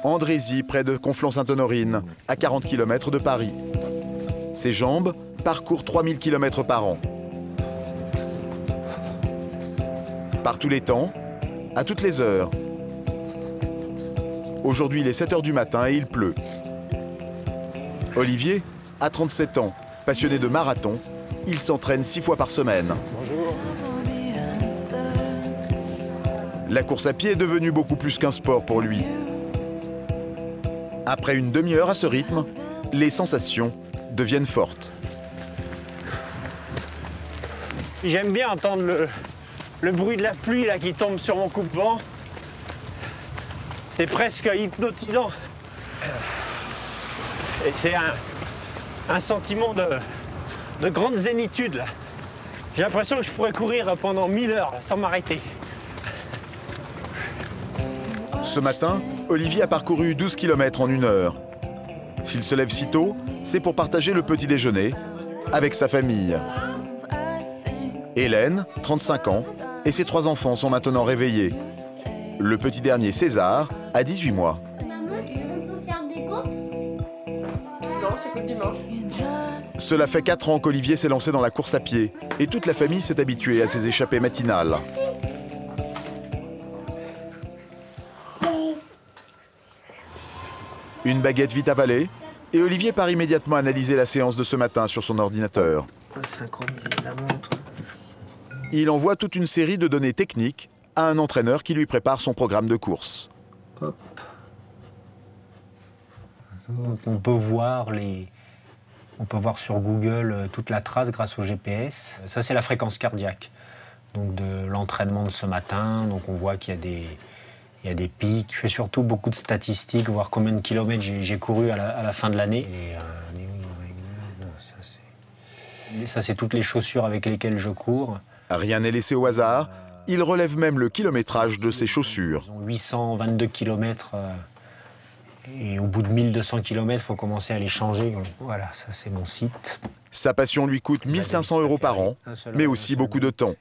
Andrézy, près de Conflans-Sainte-Honorine, à 40 km de Paris. Ses jambes parcourent 3000 km par an. Par tous les temps, à toutes les heures. Aujourd'hui, il est 7 h du matin et il pleut. Olivier a 37 ans, passionné de marathon. Il s'entraîne 6 fois par semaine. Bonjour. La course à pied est devenue beaucoup plus qu'un sport pour lui. Après une demi-heure à ce rythme, les sensations deviennent fortes. J'aime bien entendre le bruit de la pluie là, qui tombe sur mon coupe-vent. C'est presque hypnotisant. Et c'est un sentiment de grande zénitude. Là. J'ai l'impression que je pourrais courir pendant 1000 heures là, sans m'arrêter. Ce matin, Olivier a parcouru 12 km en 1 heure. S'il se lève si tôt, c'est pour partager le petit déjeuner avec sa famille. Hélène, 35 ans, et ses 3 enfants sont maintenant réveillés. Le petit dernier, César, a 18 mois. Maman, on peut faire des courses? Non, c'est que le dimanche. Cela fait 4 ans qu'Olivier s'est lancé dans la course à pied et toute la famille s'est habituée à ses échappées matinales. Une baguette vite avalée et Olivier part immédiatement analyser la séance de ce matin sur son ordinateur. Synchroniser la montre. Il envoie toute une série de données techniques à un entraîneur qui lui prépare son programme de course. Hop. On peut voir sur Google toute la trace grâce au GPS. Ça, c'est la fréquence cardiaque. Donc de l'entraînement de ce matin. Donc on voit qu'il y a des pics. Je fais surtout beaucoup de statistiques, voir combien de kilomètres j'ai couru à la fin de l'année. Ça, c'est toutes les chaussures avec lesquelles je cours. Rien n'est laissé au hasard. Il relève même le kilométrage de ses chaussures. Ils ont 822 km et au bout de 1200 km, il faut commencer à les changer. Donc, voilà, ça c'est mon site. Sa passion lui coûte 1 500 € par an, mais aussi beaucoup de temps.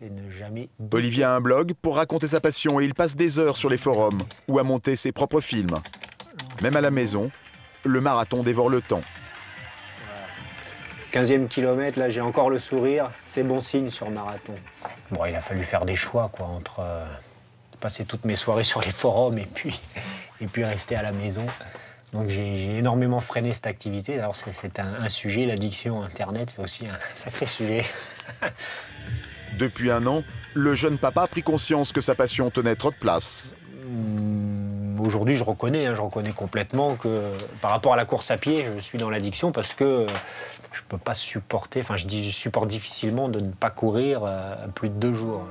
Olivier a un blog pour raconter sa passion et il passe des heures sur les forums ou à monter ses propres films. Même à la maison, le marathon dévore le temps. 15e kilomètre, là j'ai encore le sourire, c'est bon signe sur marathon. Bon, il a fallu faire des choix quoi, entre passer toutes mes soirées sur les forums et puis rester à la maison. Donc j'ai énormément freiné cette activité. Alors c'est un sujet, l'addiction Internet, c'est aussi un sacré sujet. Depuis 1 an, le jeune papa a pris conscience que sa passion tenait trop de place. Aujourd'hui, je reconnais complètement que par rapport à la course à pied, je suis dans l'addiction parce que je ne peux pas supporter, enfin je supporte difficilement de ne pas courir plus de 2 jours.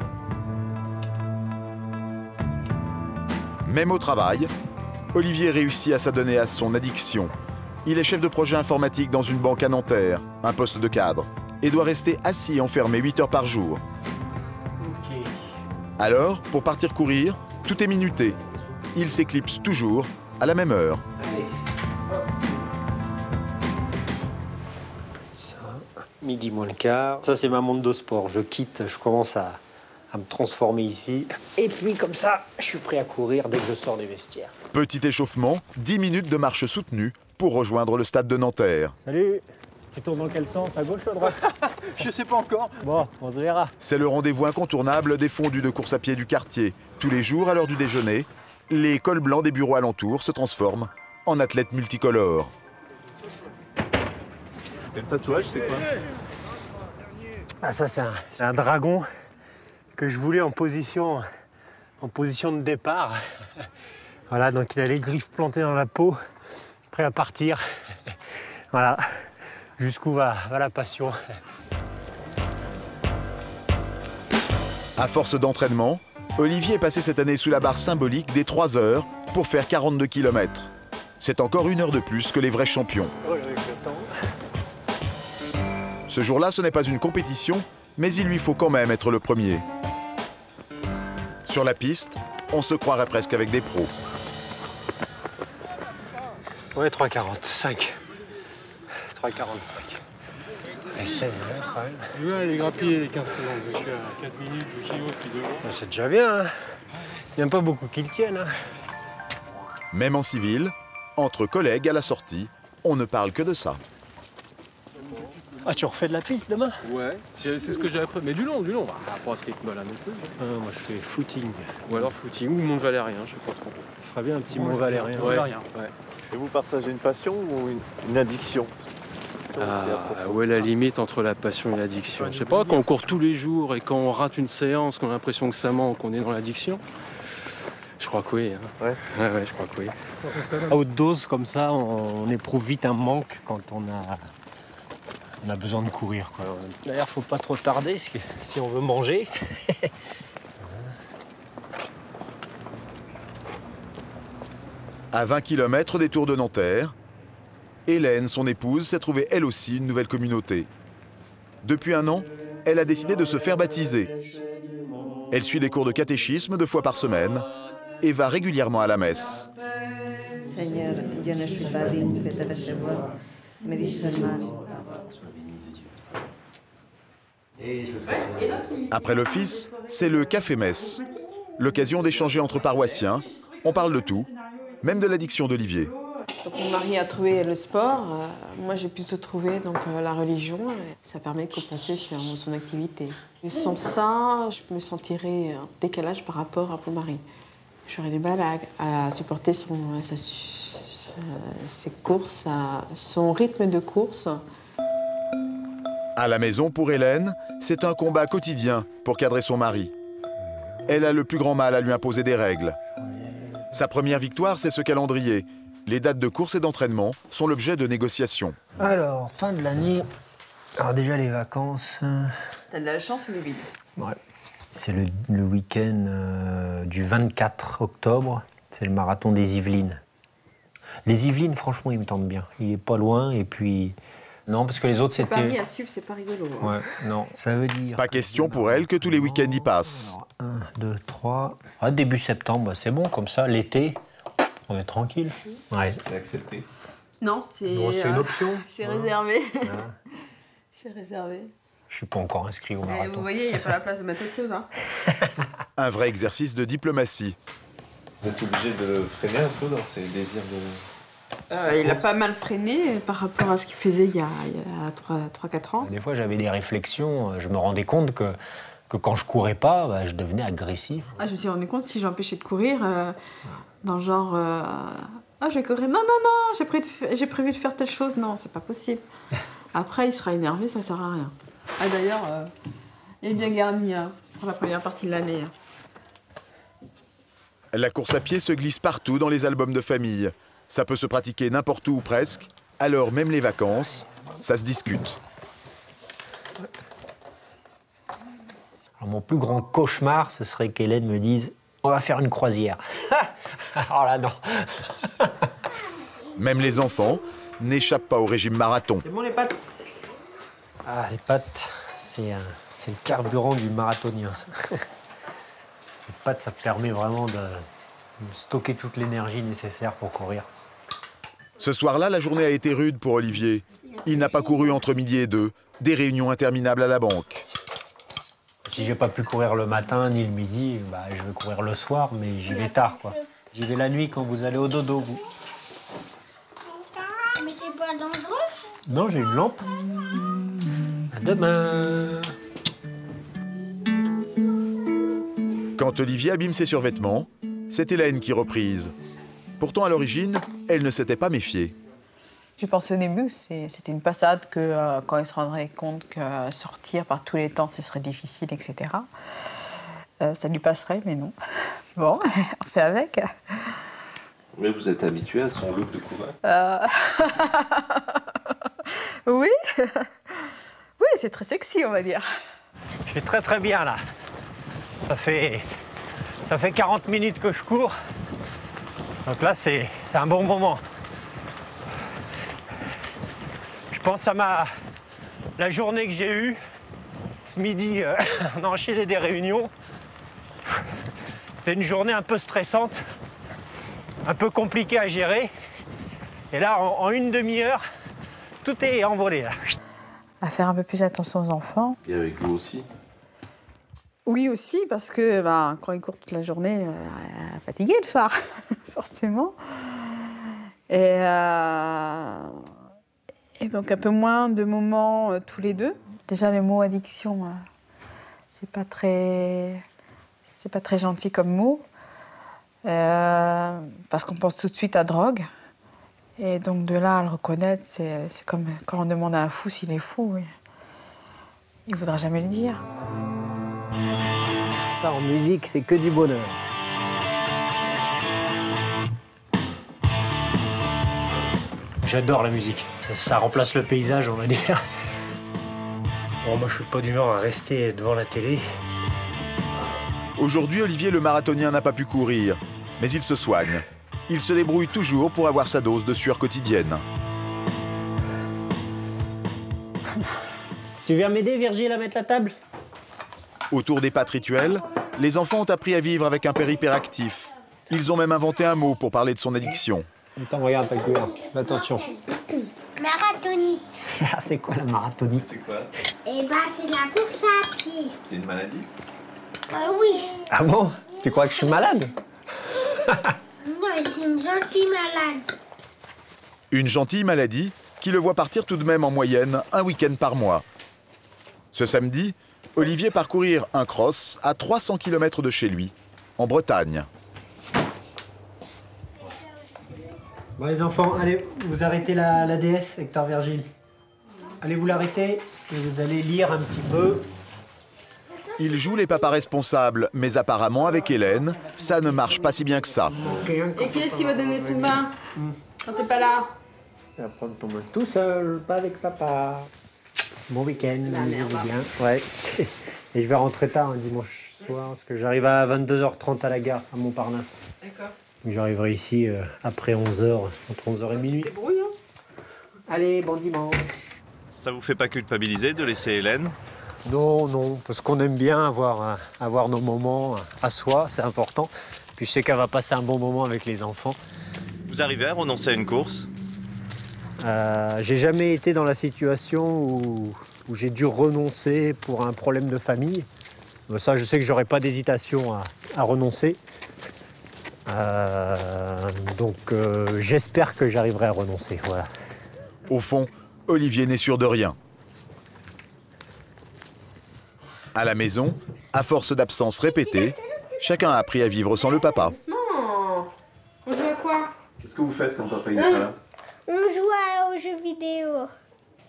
Même au travail, Olivier réussit à s'adonner à son addiction. Il est chef de projet informatique dans une banque à Nanterre, un poste de cadre, et doit rester assis enfermé 8 heures par jour. Okay. Alors, pour partir courir, tout est minuté. Il s'éclipse toujours à la même heure. Allez. Ça, midi moins le quart. Ça, c'est ma montre de sport. Je quitte, je commence à me transformer ici. Et puis, comme ça, je suis prêt à courir dès que je sors des vestiaires. Petit échauffement, 10 minutes de marche soutenue pour rejoindre le stade de Nanterre. Salut! Tu tournes dans quel sens? À gauche ou à droite? Je sais pas encore. Bon, on se verra. C'est le rendez-vous incontournable des fondus de course à pied du quartier. Tous les jours, à l'heure du déjeuner, les cols blancs des bureaux alentours se transforment en athlètes multicolores. Et le tatouage, c'est quoi? Ah, ça, c'est un dragon que je voulais en position de départ. Voilà, donc il a les griffes plantées dans la peau, prêt à partir. Voilà, jusqu'où va la passion. À force d'entraînement, Olivier est passé cette année sous la barre symbolique des 3 heures pour faire 42 km. C'est encore 1 heure de plus que les vrais champions. Ce jour-là, ce n'est pas une compétition, mais il lui faut quand même être le premier. Sur la piste, on se croirait presque avec des pros. Ouais, 3,45. 3,45. Et 16 heures quand même. Je veux aller grappiller les 15 secondes. Je suis à 4 minutes, 2 kilos, puis 2 jours. C'est déjà bien, hein. Il n'y en a pas beaucoup qui le tiennent. Hein. Même en civil, Entre collègues à la sortie, on ne parle que de ça. Ah, tu refais de la piste demain? Ouais, c'est ce que j'avais prévu. Mais du long. Bah, pas à ce rythme-là non plus. Moi, je fais footing. Ou alors footing, ou Mont Valérien, je sais pas trop. Je ferais bien un petit Mont Valérien. Ouais. Et vous partagez une passion ou une addiction? Où est la limite entre la passion et l'addiction? Je sais pas, quand on court tous les jours et quand on rate une séance, qu'on a l'impression que ça manque, qu'on est dans l'addiction. Je crois que oui. Hein. Ouais, je crois que oui. À haute dose, comme ça, on éprouve vite un manque quand on a besoin de courir, quoi. D'ailleurs, faut pas trop tarder si on veut manger. À 20 km des Tours de Nanterre, Hélène, son épouse, s'est trouvée elle aussi une nouvelle communauté. Depuis 1 an, elle a décidé de se faire baptiser. Elle suit des cours de catéchisme 2 fois par semaine et va régulièrement à la messe. Seigneur, je ne suis pas digne de te recevoir, mais dis seulement. Après l'office, c'est le café-messe. L'occasion d'échanger entre paroissiens. On parle de tout, même de l'addiction d'Olivier. Donc mon mari a trouvé le sport, moi j'ai plutôt trouvé la religion. Ça permet de compenser sur son activité. Et sans ça, je me sentirais en décalage par rapport à mon mari. J'aurais du mal à supporter ses courses, son rythme de course. À la maison, pour Hélène, c'est un combat quotidien pour cadrer son mari. Elle a le plus grand mal à lui imposer des règles. Sa première victoire, c'est ce calendrier. Les dates de course et d'entraînement sont l'objet de négociations. Alors, fin de l'année, alors déjà les vacances... T'as de la chance ou le vide? Ouais. C'est le week-end du 24 octobre, c'est le marathon des Yvelines. Les Yvelines, franchement, il me tente bien. Il est pas loin et puis... Non, parce que les autres, c'était... Paris à suivre, c'est pas rigolo. Hein. Ouais, non, ça veut dire... Pas question pour elle que tous les week-ends y passent. Alors, 1, 2, 3... Ah, début septembre, c'est bon, comme ça, l'été, on est tranquille. Ouais. C'est accepté. Non, c'est une option. C'est réservé. C'est réservé. Je suis pas encore inscrit au marathon. Vous voyez, il n'y a pas la place de mettre autre chose. Hein. Un vrai exercice de diplomatie. Vous êtes obligé de freiner un peu dans ces désirs de... Il a pas mal freiné par rapport à ce qu'il faisait il y a 3-4 ans. Des fois, j'avais des réflexions. Je me rendais compte que quand je courais pas, bah, je devenais agressif. Je me suis rendu compte si j'empêchais de courir, dans le genre... je vais courir. Non, j'ai prévu de faire telle chose. Non, c'est pas possible. Après, il sera énervé, ça sert à rien. D'ailleurs, il est bien garni pour la première partie de l'année. La course à pied se glisse partout dans les albums de famille. Ça peut se pratiquer n'importe où ou presque. Alors même les vacances, ça se discute. Alors, mon plus grand cauchemar, ce serait qu'Hélène me dise « On va faire une croisière. » Alors là, non. Même les enfants n'échappent pas au régime marathon. C'est bon, les pâtes? Ah, les pâtes, c'est le carburant du marathonien. Les pâtes, ça permet vraiment de stocker toute l'énergie nécessaire pour courir. Ce soir-là, la journée a été rude pour Olivier. Il n'a pas couru entre midi et 2, des réunions interminables à la banque. Si j'ai pas pu courir le matin ni le midi, bah, je vais courir le soir, mais j'y vais tard, quoi. J'y vais la nuit quand vous allez au dodo, vous. Mais c'est pas dangereux? Non, j'ai une lampe. À demain. Quand Olivier abîme ses survêtements, c'est Hélène qui reprise. Pourtant, à l'origine, elle ne s'était pas méfiée. J'ai pensé au début, c'était une passade que quand il se rendrait compte que sortir par tous les temps, ce serait difficile, etc. Ça lui passerait, mais non. Bon, on fait avec. Mais vous êtes habitué à son look de coureur? Oui. Oui, c'est très sexy, on va dire. Je suis très très bien, là. Ça fait 40 minutes que je cours. Donc là, c'est un bon moment. Je pense à la journée que j'ai eue. Ce midi, on a enchaîné des réunions. C'était une journée un peu stressante, un peu compliquée à gérer. Et là, en une demi-heure, tout est envolé, là. À faire un peu plus attention aux enfants. Et avec vous aussi? Oui, aussi, parce que quand il court toute la journée, fatigué le soir, forcément. Et donc un peu moins de moments tous les deux. Déjà le mot addiction, c'est pas très gentil comme mot. Parce qu'on pense tout de suite à drogue. Et donc de là à le reconnaître, c'est comme quand on demande à un fou s'il est fou. Oui. Il ne voudra jamais le dire. Ça en musique, c'est que du bonheur. J'adore la musique. Ça remplace le paysage, on va dire. Bon, moi, je suis pas du genre à rester devant la télé. Aujourd'hui, Olivier le marathonien n'a pas pu courir, mais il se soigne. Il se débrouille toujours pour avoir sa dose de sueur quotidienne. Tu viens m'aider, Virgile, à mettre la table? Autour des pâtes rituelles, les enfants ont appris à vivre avec un père hyperactif. Ils ont même inventé un mot pour parler de son addiction. Attends, regarde ta couleur. Attention. Marathonite. C'est quoi la marathonite? C'est quoi? Eh ben, c'est de la course à pied. C'est une maladie? Oui. Ah bon? Tu crois que je suis malade? Non, c'est une gentille malade. Une gentille maladie qui le voit partir tout de même en moyenne un week-end par mois. Ce samedi, Olivier parcourir un cross à 300 km de chez lui, en Bretagne. Bon les enfants, allez, vous arrêtez la DS, Hector Virgile. Allez vous l'arrêter et vous allez lire un petit peu. Il joue les papas responsables, mais apparemment avec Hélène, ça ne marche pas si bien que ça. Et qui est-ce qui va donner sous le bain quand t'es pas là? Tu vas prendre ton bain tout seul, pas avec papa. Bon week-end, amusez-vous bien. Ouais. Et je vais rentrer tard un dimanche soir, parce que j'arrive à 22h30 à la gare, à Montparnasse. D'accord. J'arriverai ici après 11h, entre 11h et minuit. Débrouille, hein. Allez, bon dimanche. Ça vous fait pas culpabiliser de laisser Hélène? Non, non, parce qu'on aime bien avoir nos moments à soi, c'est important. Puis je sais qu'elle va passer un bon moment avec les enfants. Vous arrivez à renoncer à une course? J'ai jamais été dans la situation où j'ai dû renoncer pour un problème de famille. Ça, je sais que j'aurais pas d'hésitation à renoncer. Donc j'espère que j'arriverai à renoncer, voilà. Au fond, Olivier n'est sûr de rien. À la maison, à force d'absences répétées, chacun a appris à vivre sans le papa. Doucement. On joue à quoi? Qu'est-ce que vous faites quand papa n'est pas là? On joue aux jeux vidéo.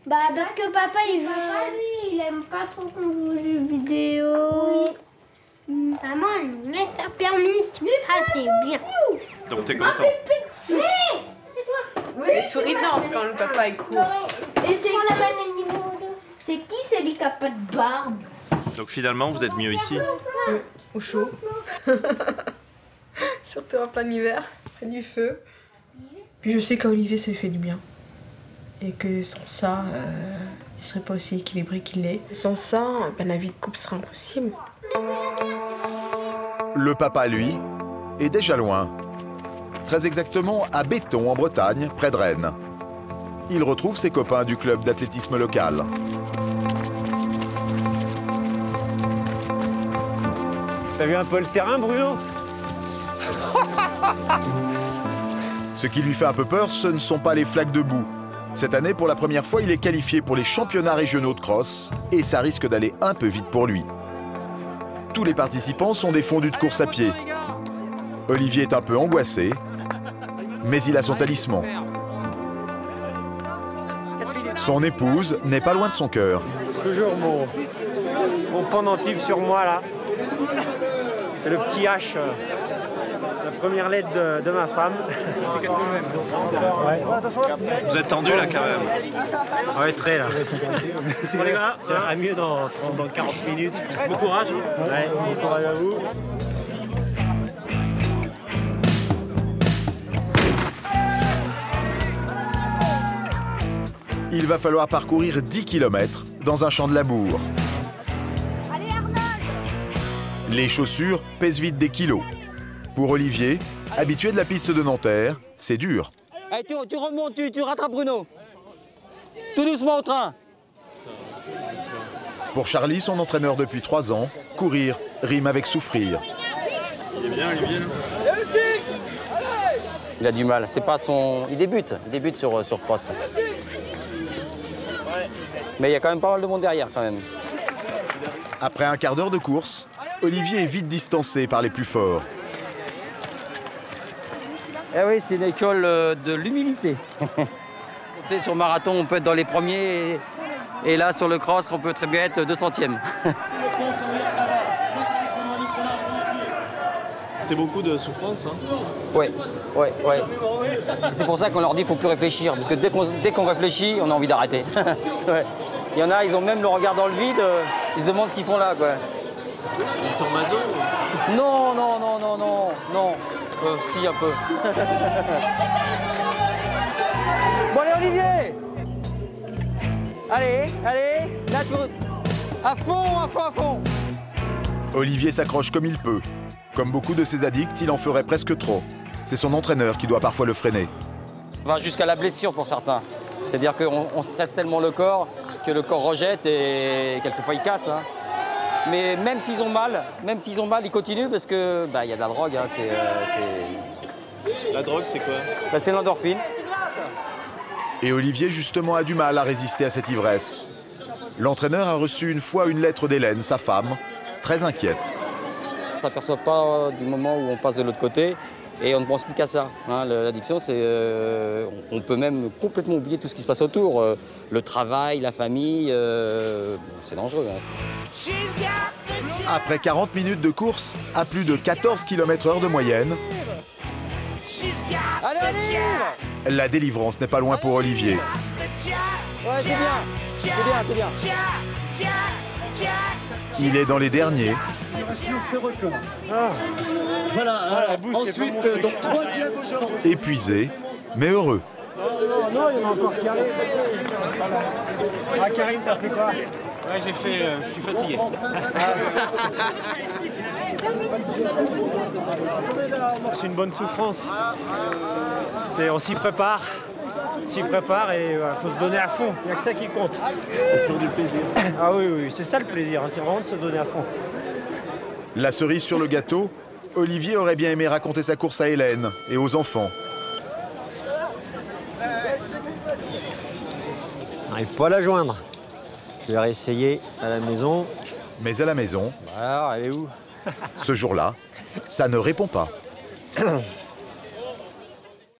Bah, parce que papa, il veut... Papa, lui, il aime pas trop qu'on joue aux jeux vidéo. Oui. Maman, elle nous laisse un permis. Ah, c'est bien. Donc t'es content? Les souris dansent quand le papa est court. Et c'est qui numéro 2? C'est qui celui qui a pas de barbe? Donc finalement, vous êtes mieux ici? Au chaud. Surtout en plein hiver, près du feu. Puis je sais qu'à Olivier, ça lui fait du bien. Et que sans ça, il serait pas aussi équilibré qu'il l'est. Sans ça, ben, la vie de couple serait impossible. Le papa, lui, est déjà loin. Très exactement à Béton, en Bretagne, près de Rennes. Il retrouve ses copains du club d'athlétisme local. T'as vu un peu le terrain, Bruno? Ce qui lui fait un peu peur, ce ne sont pas les flaques de boue. Cette année, pour la première fois, il est qualifié pour les championnats régionaux de cross et ça risque d'aller un peu vite pour lui. Tous les participants sont des fondus de course à pied. Olivier est un peu angoissé, mais il a son talisman. Son épouse n'est pas loin de son cœur. Toujours mon pendentif sur moi, là. C'est le petit H, la première lettre de ma femme. Ouais. Vous êtes tendu là quand même? Ouais, très là. Bon les gars, ça ira mieux dans 40 minutes. Bon courage. Ouais, bon courage à vous. Il va falloir parcourir 10 km dans un champ de labour. Les chaussures pèsent vite des kilos. Pour Olivier, habitué de la piste de Nanterre, c'est dur. Allez, tu remontes, tu rattrapes Bruno. Tout doucement au train. Pour Charlie, son entraîneur depuis 3 ans, courir rime avec souffrir. Il est bien, Olivier, là? Il a du mal. C'est pas son... Il débute sur cross. Mais il y a quand même pas mal de monde derrière quand même. Après un quart d'heure de course, Olivier est vite distancé par les plus forts. Eh oui, c'est une école de l'humilité. Sur marathon, on peut être dans les premiers et là, sur le cross, on peut très bien être 200e. C'est beaucoup de souffrance, hein? Ouais. C'est pour ça qu'on leur dit qu'il ne faut plus réfléchir, parce que dès qu'on réfléchit, on a envie d'arrêter. Ouais. Il y en a, ils ont même le regard dans le vide, ils se demandent ce qu'ils font là, quoi. Ils sont maso? Non. Si, un peu. Bon, allez, Olivier! Allez, là, à fond! Olivier s'accroche comme il peut. Comme beaucoup de ses addicts, il en ferait presque trop. C'est son entraîneur qui doit parfois le freiner. Va jusqu'à la blessure pour certains. C'est-à-dire qu'on stresse tellement le corps que le corps rejette et quelquefois il casse. Hein. Mais même s'ils ont mal, ils continuent parce que y a de la drogue. Hein, La drogue, c'est quoi? C'est l'endorphine. Et Olivier, justement, a du mal à résister à cette ivresse. L'entraîneur a reçu une fois une lettre d'Hélène, sa femme, très inquiète. On ne s'aperçoit pas du moment où on passe de l'autre côté et on ne pense plus qu'à ça. Hein. L'addiction, on peut même complètement oublier tout ce qui se passe autour. Le travail, la famille, c'est dangereux. Hein. Après 40 minutes de course, à plus de 14 km/h de moyenne, allez. La délivrance n'est pas loin pour Olivier. Ouais, c'est bien. Il est dans les derniers. Voilà. Ensuite, donc 3e aujourd'hui. Épuisé, mais heureux. Non, il y en a encore qui arrivent. Ah, Karim, t'as fait quoi? Ouais, je suis fatigué. C'est une bonne souffrance. On s'y prépare. Et il faut se donner à fond. Il n'y a que ça qui compte. C'est toujours du plaisir. Ah oui, c'est ça le plaisir. C'est vraiment de se donner à fond. La cerise sur le gâteau, Olivier aurait bien aimé raconter sa course à Hélène et aux enfants. On n'arrive pas à la joindre. Je vais réessayer à la maison. Mais à la maison, Alors, elle est où? ce jour-là, ça ne répond pas.